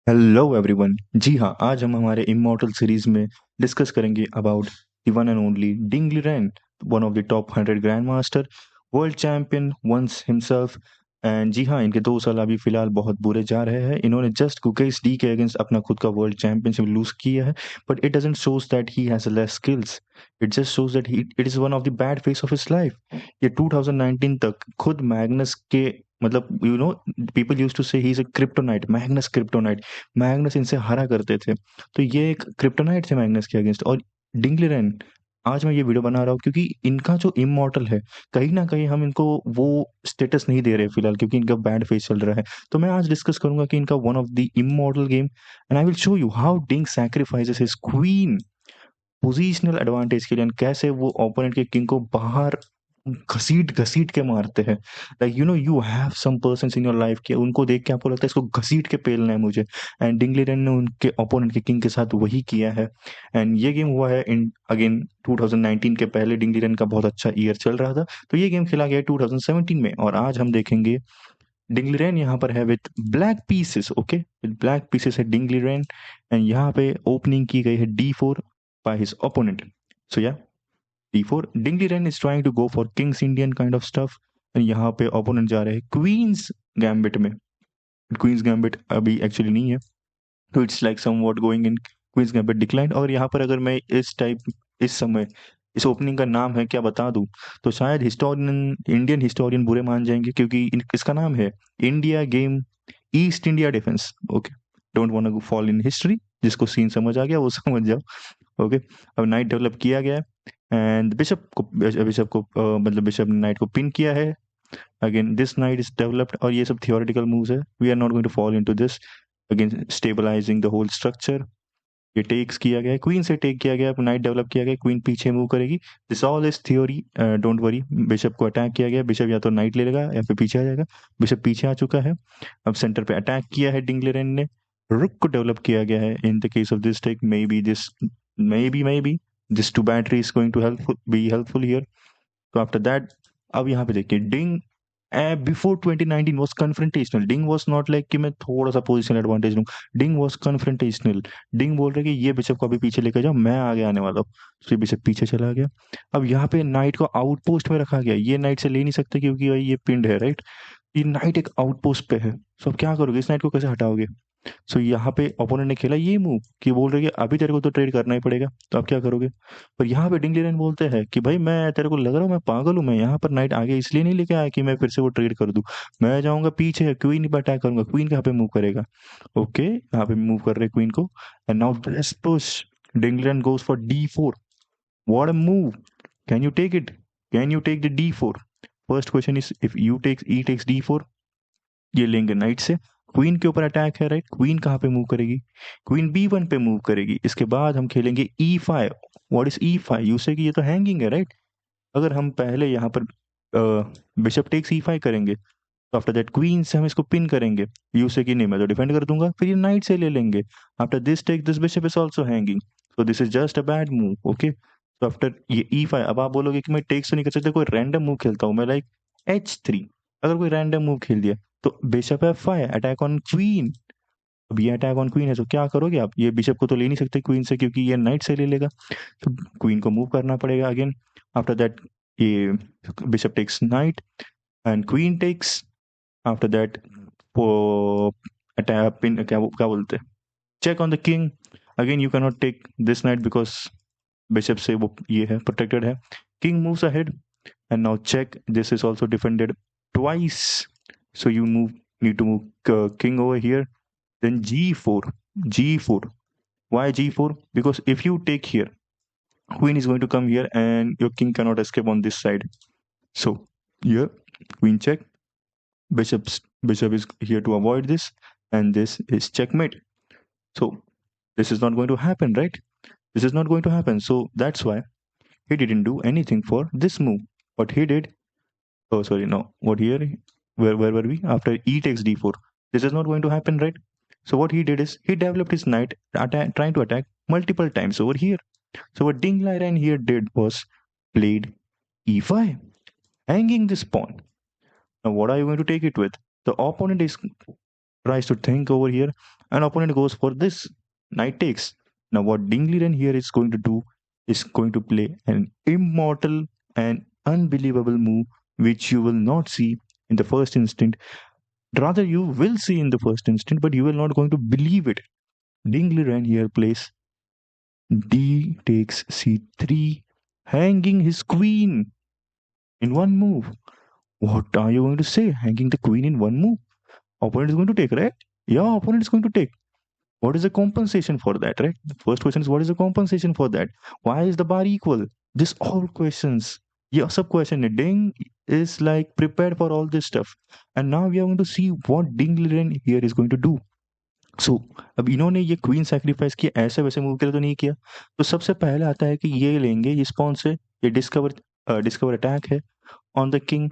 Hello everyone. जी हाँ, आज हम हमारे इमॉर्टल सीरीज में डिस्कस करेंगे about the one and only Ding Liren, one of the top 100 grand master, world champion once himself. And जी हाँ, इनके 2 साल अभी फिलहाल बहुत बुरे जा रहे हैं। इन्होंने जस्ट कुकेस डी के अगेंस्ट अपना खुद का वर्ल्ड चैंपियनशिप लूज किया है, but it doesn't shows that he has less skills. It just shows that he it is one of the bad face of his life. ये 2019 तक खुद मैग्नस के, मतलब पीपल यूज टू से he is a kryptonite, Magnus kryptonite. Magnus इनसे हरा करते थे, तो ये एक क्रिप्टोनाइट थे मैग्नस के अगेंस्ट। और डिंगलिरन, आज मैं ये वीडियो बना रहा हूँ क्योंकि इनका जो इमॉर्टल है, कहीं ना कहीं हम इनको वो स्टेटस नहीं दे रहे फिलहाल, क्योंकि इनका बैड फेस चल रहा है। तो मैं आज डिस्कस करूंगा कि इनका one of the immortal game, and I will show you how ding sacrifices his queen positional advantage के लिए, and कैसे वो ओपोनेंट के किंग को बाहर घसीट घसीट के मारते हैं। Like you have some person in your life के, उनको देख के आपको लगता है इसको घसीट के पेलना है मुझे। एंड डिंगलिरन ने उनके ओपोनेंट के किंग के साथ वही किया है। एंड ये गेम हुआ है इन अगेन 2019 के पहले। डिंगलिरन का बहुत अच्छा ईयर चल रहा था, तो ये गेम खेला गया 2017 में। और आज हम देखेंगे डिंगलिरन यहाँ पर है with black pieces. Okay, with black pieces है डिंगलिरन। एंड यहाँ पे ओपनिंग की गई है D4 by his opponent. So yeah, D4. Dingley Ren is trying to go for King's Indian kind of stuff. And यहाँ पे opponent जा रहे हैं Queen's Gambit में। Queen's Gambit अभी एक्चुअली नहीं है, तो it's like somewhat going in Queen's Gambit decline. और यहाँ पर अगर मैं इस समय इस ओपनिंग का नाम है क्या बता दूं, तो शायद हिस्टोरियन, इंडियन हिस्टोरियन बुरे मान जाएंगे, क्योंकि इसका नाम है India game east India defence. Okay, don't want to fall in history. जिसको सीन समझ आ गया वो समझ जाओ। ओके, अब नाइट डेवलप किया गया है, एंड मतलब बिशप ने नाइट को पिन किया है। Again this knight is developed, और ये सब थियोरेटिकल मूव्स है, we are not going to fall into this. Again stabilising the whole structure, ये टेक्स किया गया है, क्वीन से टेक किया गया है, नाइट डेवलप किया गया है, क्वीन पीछे मूव करेगी। This all is theory, don't worry. Bishop को अटैक किया गया, बिशप या तो नाइट ले लेगा या फिर पीछे आ जाएगा। बिशप पीछे आ चुका है। अब सेंटर पे अटैक किया है डिंगलेरन ने, रुक को डेवलप किया गया है। In the case of this tech, may be this to battery is going to helpful here. तो आफ्टर दैट, अब यहाँ पे देखिए Ding before 2019 was confrontational. Ding was not like कि मैं थोड़ा सा पोजिशन एडवांटेज लूँ। डिंग was confrontational. डिंग बोल रहे कि ये बिशप को अभी पीछे लेकर जाओ, मैं आगे आने वाला हूँ। तो ये बिशप पीछे चला गया। अब यहाँ पे नाइट को आउटपोस्ट में रखा गया, ये नाइट से ले नहीं सकते क्योंकि भाई ये पिंड है, राइट। ये नाइट एक आउटपोस्ट पे है, तो अब क्या करोगे, इस नाइट को कैसे हटाओगे। सो यहाँ पे ओपोनेंट ने खेला ये मूव कि बोल रहे कि अभी तेरे को तो ट्रेड करना ही पड़ेगा, तो अब क्या करोगे। पर यहाँ पे डिंगलिरन बोलते हैं कि भाई मैं तेरे को लग रहा हूँ मैं पागल हूँ, मैं यहाँ पर नाइट आगे इसलिए नहीं लेके आया कि मैं फिर से वो ट्रेड कर दूं। मैं जाऊंगा पीछे, क्वीन पे अटैक करूंगा। क्वीन कहाँ पे मूव करेगा। ओके, यहाँ पे मूव कर रहे क्वीन को। And now let's push, Ding Liren goes for D4। What a move, can you take it, can you take the D4। First question is, if you takes e takes D4, ये लेंगे night से। Queen के ऊपर attack है, right. Queen कहाँ पे move करेगी, queen B1 पे मूव करेगी। इसके बाद हम खेलेंगे E5। What is E5, you say कि ये तो हैंगिंग है, राइट। अगर हम पहले यहाँ पर बिशप टेक्स E5 करेंगे, तो आफ्टर दैट क्वीन से हम इसको पिन करेंगे। यू से कि नहीं मैं तो डिफेंड कर दूंगा, फिर ये नाइट से ले लेंगे। After this take this bishop is also hanging, so this is just a bad move. Okay, तो आफ्टर ये E5, अब आप बोलोगे कि मैं टेक्स तो नहीं कर सकता, कोई रैंडम मूव खेलता हूँ मैं, लाइक H3। अगर कोई रैंडम मूव खेल दिया, तो bishop F5 attack on queen. अब ये अटैक ऑन क्वीन है, तो क्या करोगे आप, ये बिशप को तो ले नहीं सकते क्वीन से, क्योंकि ये नाइट से ले लेगा। तो क्वीन को मूव करना पड़ेगा अगेन। आफ्टर दैट ये bishop takes knight and queen takes. After that वो अटैक पिन, क्या बोलते हैं, check on the king. Again you can not take this knight because bishop से वो ये है, प्रोटेक्टेड है। King moves ahead and now check, this is also defended twice. So you need to move king over here. Then G4. G4. Why G4? Because if you take here, queen is going to come here and your king cannot escape on this side. So here, queen check. Bishop is here to avoid this, and this is checkmate. So this is not going to happen, right? This is not going to happen. So that's why he didn't do anything for this move. What he did, oh sorry, no. What here? Where were we? After E takes D4. This is not going to happen, right? So what he did is he developed his knight, trying to attack multiple times over here. So what Ding Liren here did was played E5, hanging this pawn. Now what are you going to take it with? The opponent is tries to think over here. and opponent goes for this knight takes. Now what Dingley Wren here is going to do is going to play an immortal and unbelievable move which you will not see in the first instant. Rather, you will see in the first instant, but you will not going to believe it. Dingley Wren here plays D takes C3, hanging his queen in one move. What are you going to say? Hanging the queen in one move? Opponent is going to take, right? Yeah, opponent is going to take. What is the compensation for that, right? The first question is what is the compensation for that? Why is the bar equal? This all questions. Yeah, sub question. Ding is like prepared for all this stuff. And now we are going to see what Dingley Wren here is going to do. सो अब इन्होंने ये queen sacrifice किया, ऐसे वैसे move के लिए तो नहीं किया। तो सबसे पहले आता है कि ये लेंगे इस पॉन से, ये डिस्कवर अटैक है on the king,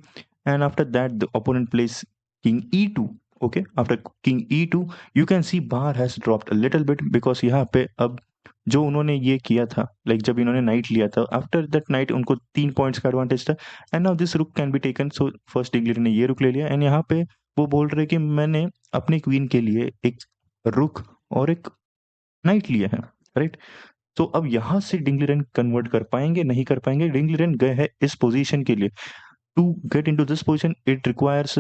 and after that the opponent plays king e2. Okay, after king e2 you can see bar has dropped a little bit because यहाँ पे अब जो उन्होंने ये किया था, लाइक जब इन्होंने नाइट लिया था, आफ्टर दैट नाइट उनको 3 पॉइंट्स का एडवांटेज था, एंड नाउ दिस रुक can be taken. So first degree ने ये रुक ले लिया, एंड यहाँ पे वो बोल रहे कि मैंने अपनी क्वीन के लिए एक रुक और एक नाइट लिया है, राइट। तो अब यहाँ से डिंगली रेन कन्वर्ट कर पाएंगे, नहीं कर पाएंगे। डिंगली रेन गए हैं इस पोजीशन के लिए, to get into this position it requires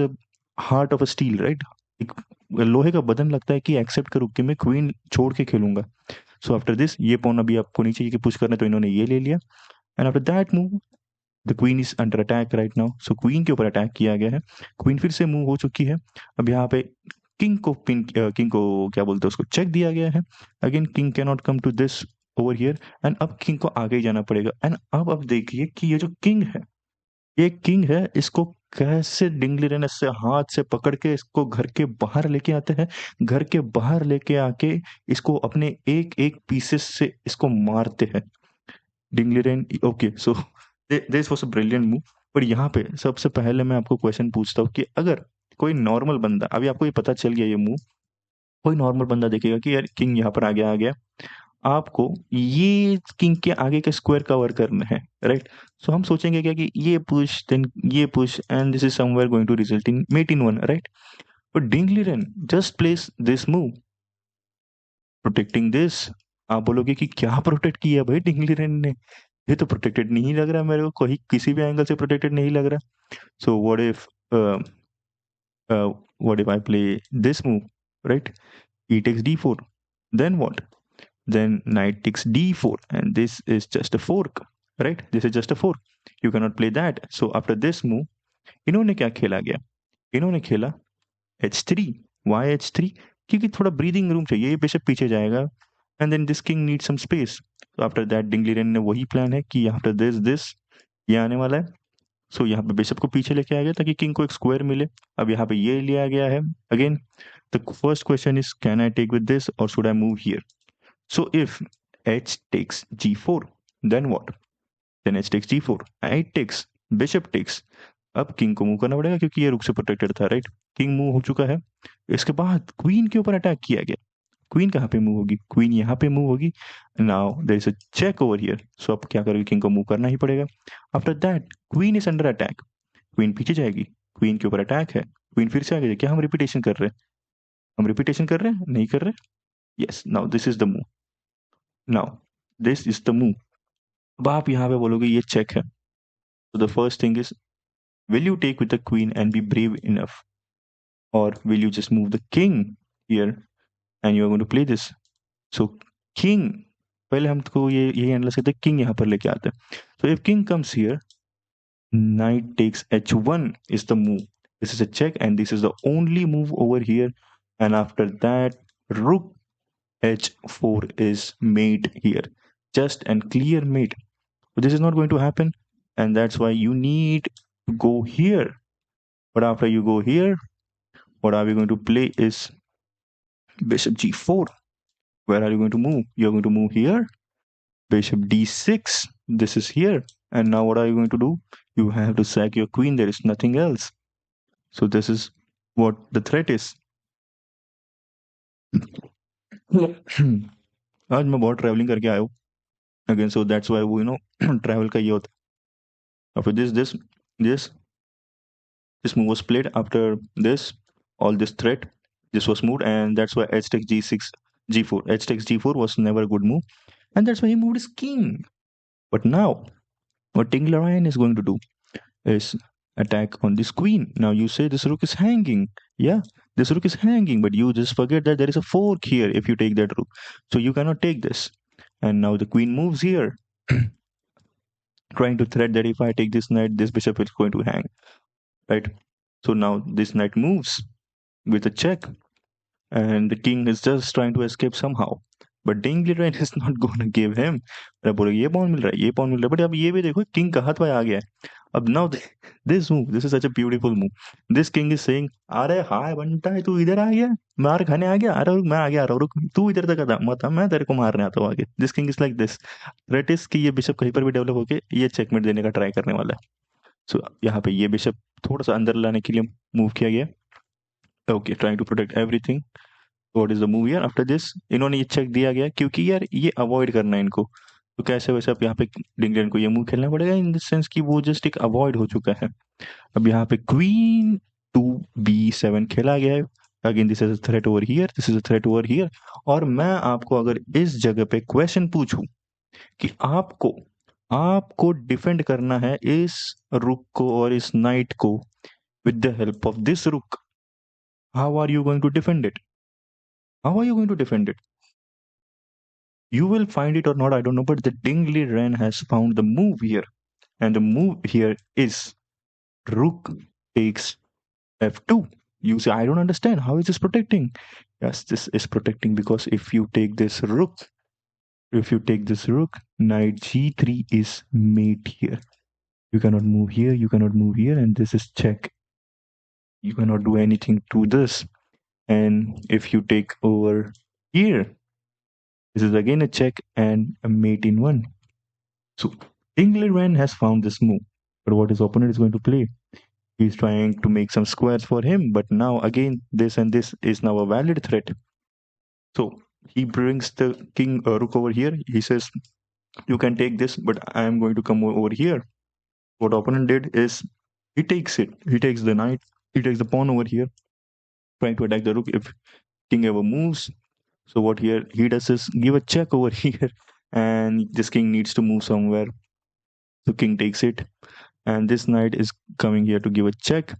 heart of a steel, right. एक लोहे का बदन लगता है कि एक्सेप्ट करूँ कि मैं क्वीन छोड़ के खेलूंगा। सो आफ्टर दिस ये पॉन अभी आपको नहीं चाहिए कि पुश करना, तो इन्होंने ये ले लिया, and after that move the queen is under attack right now. So queen के ऊपर अटैक किया गया है, क्वीन फिर से मूव हो चुकी है। अब यहाँ पे किंग को क्या बोलते हैं उसको चेक दिया गया है। Again king can not come to this over here, and अब किंग को आगे ही जाना पड़ेगा। एंड अब देखिए कि ये जो किंग है, ये किंग है, इसको कैसे डिंगली रेन इससे हाथ से पकड़ के इसको घर के बाहर लेके आते हैं। घर के बाहर लेके आके इसको अपने एक एक पीसेस से इसको मारते हैं Dingli rain. Okay, so this was a brilliant move. पर यहाँ पे सबसे पहले मैं आपको क्वेश्चन पूछता हूँ कि अगर कोई नॉर्मल बंदा, अभी आपको ये पता चल गया ये मूव, कोई नॉर्मल बंदा देखेगा कि यार किंग यहाँ पर आ गया, आपको ये किंग के आगे के स्क्वायर कवर करने हैं, राइट। सो हम सोचेंगे क्या कि ये पुश देन ये push and this is somewhere going to result in mate in one, right. But Ding Liren just place this move protecting this. आप बोलोगे कि क्या प्रोटेक्ट किया भाई डिंगली रेन ने, ये तो प्रोटेक्टेड नहीं लग रहा मेरे को, कोई किसी भी एंगल से प्रोटेक्टेड नहीं लग रहा। So what if I play this move, right, e takes d4, then what? Then knight takes d4, and this is just a fork, right? This is just a fork, you cannot play that. So after this move इन्होंने क्या खेला गया, इन्होंने खेला h3। why h3? क्योंकि थोड़ा breathing room चाहिए, ये बिशप पीछे जाएगा, and then this king need some space. तो आफ्टर दैट डिंगली रेन ने वही प्लान है कि आफ्टर दिस ये आने वाला है। सो यहाँ पे बिशप को पीछे लेके आ गया ताकि किंग को एक स्क्वायर मिले। अब यहाँ पे ये लिया गया है। Again the first question is can I take with this और should I move here? So if h takes g4, then what? Then h takes g4, knight takes, bishop takes। अब किंग को मूव करना पड़ेगा क्योंकि ये रुक से protected था, राइट। किंग मूव हो चुका है। इसके बाद क्वीन के ऊपर अटैक किया गया। क्वीन कहाँ पे मूव होगी? क्वीन यहाँ पे मूव होगी। Now there is a check over here. So अब क्या करोगे, किंग को मूव करना ही पड़ेगा। After that queen is under attack, queen पीछे जाएगी, क्वीन के ऊपर अटैक है, क्वीन फिर से आ गई। क्या हम रिपीटेशन कर रहे हैं? हम रिपीटेशन कर रहे हैं? नहीं कर रहे। Yes, now this is the move, now this is the move. अब आप यहाँ पे बोलोगे ये चेक है। तो the first thing is will you take with the queen and be brave enough, और will you just move the king here and you are going to play this. So king, पहले हमको ये यही analyse करते हैं, king यहाँ पर लेके आते हैं। So if king comes here, knight takes h1 is the move. This is a check and this is the only move over here, and after that rook h4 is mate here, just and clear mate. But this is not going to happen, and that's why you need to go here. But after you go here, what are we going to play is bishop g4. Where are you going to move? You're going to move here, bishop d6. This is here, and now what are you going to do? You have to sack your queen. There is nothing else. So this is what the threat is. आज मैं बहुत travelling करके आया हूँ again, so that's why वो travel का ये होता है। After this move was played. After this, all this threat, This was moved, and that's why h takes g6, g4. H takes g4 was never a good move, and that's why he moved his king. But now, what Tinglerian is going to do is attack on this queen. Now you say this rook is hanging. Yeah, this rook is hanging, but you just forget that there is a fork here if you take that rook. So you cannot take this. And now the queen moves here, trying to threat that if I take this knight, this bishop is going to hang, right? So now this knight moves with a check, and the king is just trying to escape somehow. But Dingley is not going to give him. बोले ये pawn मिल रहा है, ये pawn मिल रहा है, but अब ये भी देखो king का हाथ पे आ गया है. अब now this move, this is such a beautiful move. This king is saying, अरे हाय बंटा है, तू इधर आ गया, मार खाने आ गया, अरे रुक मैं आ गया, रुक तू इधर तक आ मत, मैं तेरे को मारने आता हूँ आगे. This king is like this. Threat is कि ये बिशप कहीं पर भी डेवलप होके ये चेकमेट देने का ट्राई करने वाला है. सो यहाँ पे ये बिशप थोड़ा सा अंदर लाने के लिए मूव किया गया. Okay, trying to protect everything. What is the move यार आफ्टर दिस? इन्होंने ये चेक दिया गया क्योंकि यार ये अवॉइड करना है इनको. तो कैसे वैसे अब यहाँ पे इंग्लैंड को ये मूव खेलना पड़ेगा, इन द सेंस कि वो जस्ट एक अवॉइड हो चुका है. अब यहाँ पे क्वीन टू b7 खेला गया है. Again this is a threat over here, this is a threat over here. और मैं आपको अगर इस जगह पे क्वेश्चन पूछूं कि आपको आपको डिफेंड करना है इस रुक को और इस नाइट को with the help of this rook, how are you going to defend it? How are you going to defend it? You will find it or not, I don't know, but the Dingley Wren has found the move here. And the move here is rook takes f2. You say, I don't understand. How is this protecting? Yes, this is protecting because if you take this rook, knight g3 is mate here. You cannot move here, you cannot move here, and this is check. You cannot do anything to this. And if you take over here, this is again a check and a mate in one. So Dingley Wren has found this move, but what his opponent is going to play? He's trying to make some squares for him, but now again this and this is now a valid threat. So he brings the king rook over here. He says, you can take this, but I am going to come over here. What opponent did is he takes it. He takes the knight. He takes the pawn over here, trying to attack the rook if king ever moves. So what here he does is give a check over here, and this king needs to move somewhere. So king takes it, and this knight is coming here to give a check.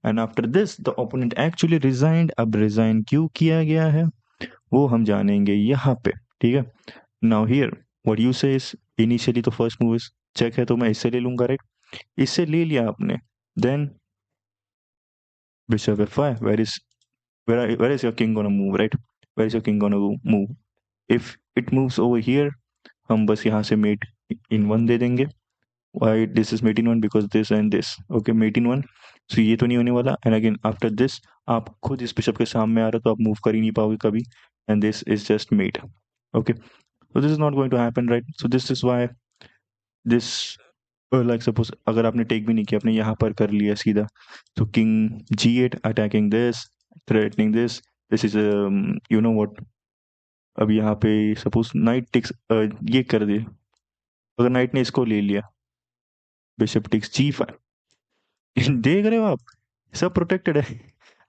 And after this the opponent actually resigned. अब resign क्यों किया गया है वो हम जानेंगे यहाँ पे, ठीक है. Now here what you say is initially the first move is check है, तो मैं इससे ले लूंगा, राइट. इससे ले लिया आपने. Then bishop f5. Where is your king gonna move, right? Where is your king gonna move? If it moves over here, हम बस यहाँ से mate in one दे देंगे. Why this is mate in one? Because this and this. Okay, mate in one. So ये तो नहीं होने वाला. And again after this आप खुद इस बिशप के सामने आ रहे हो तो आप मूव कर ही नहीं पाओगे कभी. And this is just mate. Okay, so this is not going to happen, right? So this is why this like suppose अगर आपने टेक भी नहीं किया, आपने यहाँ पर कर लिया सीधा, तो king g8 attacking this, threatening this. This is you know what, अब यहाँ पे सपोज नाइट टेक्स ये कर दे, अगर नाइट ने इसको ले लिया, बिशप टेक्स g5. देख रहे हो आप, सब प्रोटेक्टेड है.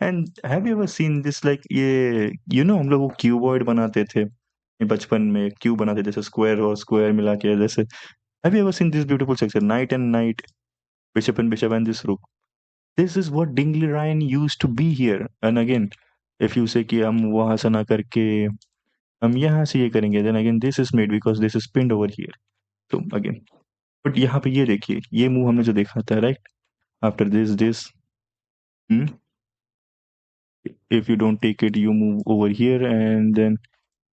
And have you ever seen this, like ये हम लोग वो क्यूबॉइड बनाते थे बचपन में, क्यूब बनाते थे जैसे स्क्वायर और स्क्वायर मिला के जैसे. Have you ever seen this beautiful section, knight and knight, bishop and this rook. This is what Ding Liren used to be here. And again if you say कि हम वहां से ना करके हम यहाँ से ये करेंगे, then again this is made because this is pinned over here. तो अगेन बट यहाँ पे ये देखिए, ये मूव हमने जो देखा था, right, after this if you don't take it, you move over here, and then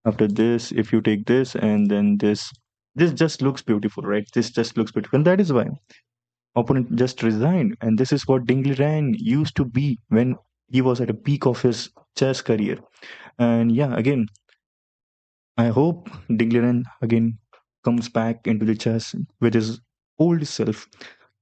after this if you take this, and then this just looks beautiful, right? This just looks beautiful, and that is why opponent just resigned. And this is what Dingley Ryan used to be when he was at a peak of his chess career. And yeah, again, I hope Dingley Ryan again comes back into the chess with his old self,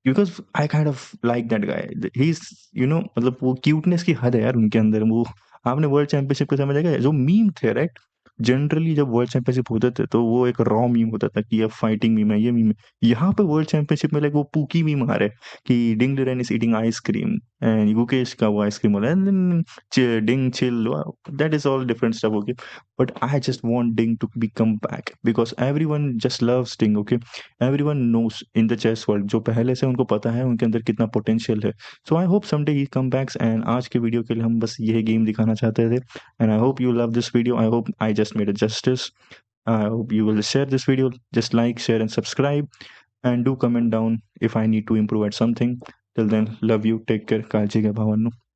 because I kind of like that guy. He's मतलब वो cuteness की हद है यार उनके अंदर. वो आपने वर्ल्ड चैंपियनशिप के समय देखा है, जो मीम थे, राइट, जनरली जब वर्ल्ड चैंपियनशिप होते थे तो वो एक रॉ मीम होता था कि ये फाइटिंग मीम है, ये मीम है. यहाँ पे वर्ल्ड चैंपियनशिप में लाइक वो पूकी मीम आ रहे कि Ding Liren is eating ice cream. and Gukesh का वो आइसक्रीम वाला and then Ding chill, wow, that is all different stuff, okay. But I just want Ding to be come back because everyone just loves Ding, okay. Everyone knows in the chess world जो पहले से उनको पता है उनके अंदर कितना potential है. So I hope someday he come back and आज के वीडियो के लिए हम बस यही गेम दिखाना चाहते थे. And I hope you love this video. I hope I just made it justice. I hope you will share this video. Just like, share, and subscribe. And do comment down if I need to improve at something. Till then, love you. Take care. काळजी घ्या भावांनो.